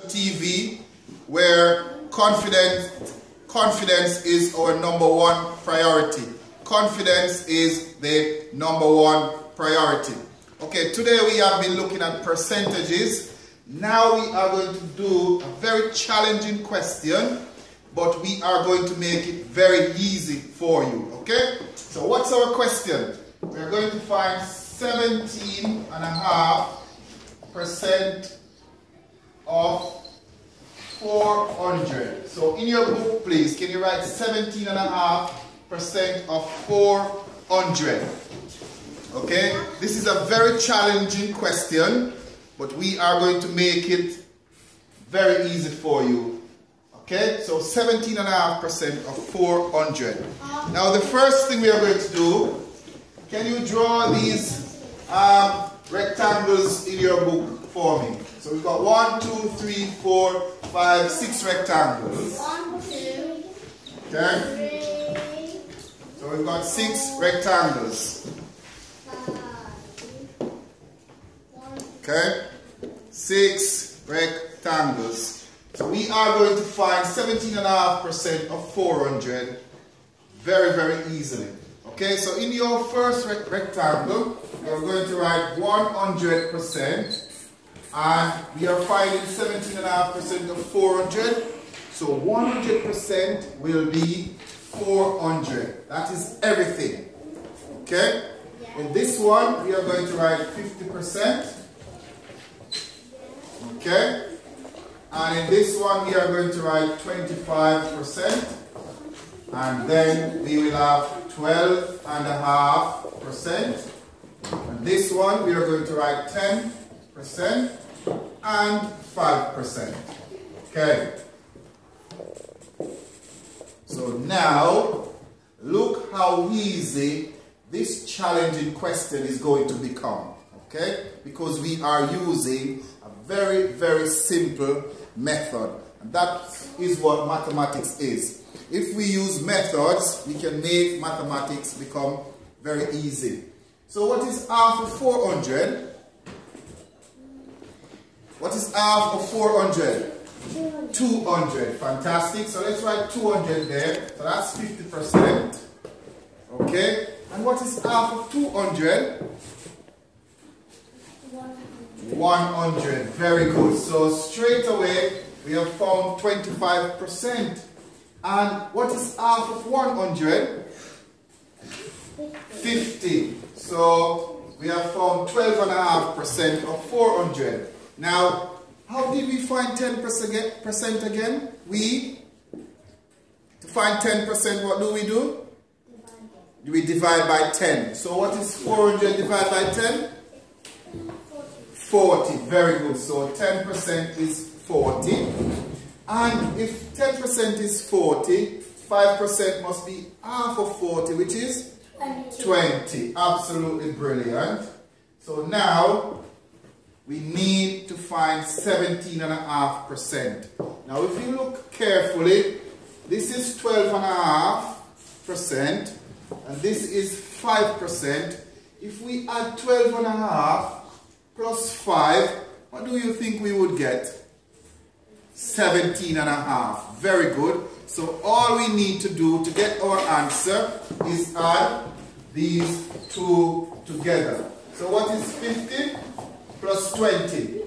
TV, where confidence is our #1 priority. Confidence is the #1 priority. Okay, today we have been looking at percentages. Now we are going to do a very challenging question, but we are going to make it very easy for you. Okay, so what's our question? We are going to find 17.5% of 400. So in your book, please, can you write 17.5% of 400? Okay, this is a very challenging question, but we are going to make it very easy for you. Okay, so 17.5% of 400. Now the first thing we are going to do, can you draw these rectangles in your book for me? So we've got 1, 2, 3, 4, 5, 6 rectangles. 1, 2, Okay. 3. So we've got 6 rectangles. Okay. 6 rectangles. So we are going to find 17.5% of 400 very, very easily. Okay, so in your first rectangle, you're going to write 100%. And we are finding 17.5% of 400. So 100% will be 400. That is everything. Okay? In this one, we are going to write 50%. Okay? And in this one, we are going to write 25%. And then we will have 12.5%. And this one, we are going to write 10%. And 5%. Okay. So now, look how easy this challenging question is going to become. Okay? Because we are using a very, very simple method. And that is what mathematics is. If we use methods, we can make mathematics become very easy. So what is half of 400? What is half of 400? 200. Fantastic. So let's write 200 there. So that's 50%. Okay. And what is half of 200? 100. Very good. So straight away we have found 25%. And what is half of 100? 50. So we have found 12.5% of 400. Now, how did we find 10% again? To find 10%, what do? We divide by 10. So what is 400 divided by 10? 40. Very good. So 10% is 40. And if 10% is 40, 5% must be half of 40, which is 20. Absolutely brilliant. So now we need to find 17.5%. Now if you look carefully, this is 12.5% and this is 5%. If we add 12.5 plus 5, what do you think we would get? 17.5. Very good. So all we need to do to get our answer is add these two together. So what is 50 plus 20?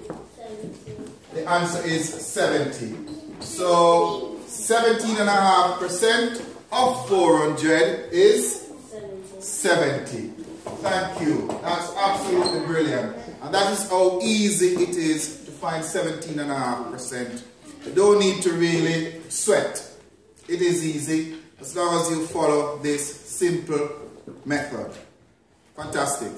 The answer is 70. So 17.5% of 400 is 70. Thank you. That's absolutely brilliant. And that is how easy it is to find 17.5%. You don't need to really sweat. It is easy as long as you follow this simple method. Fantastic.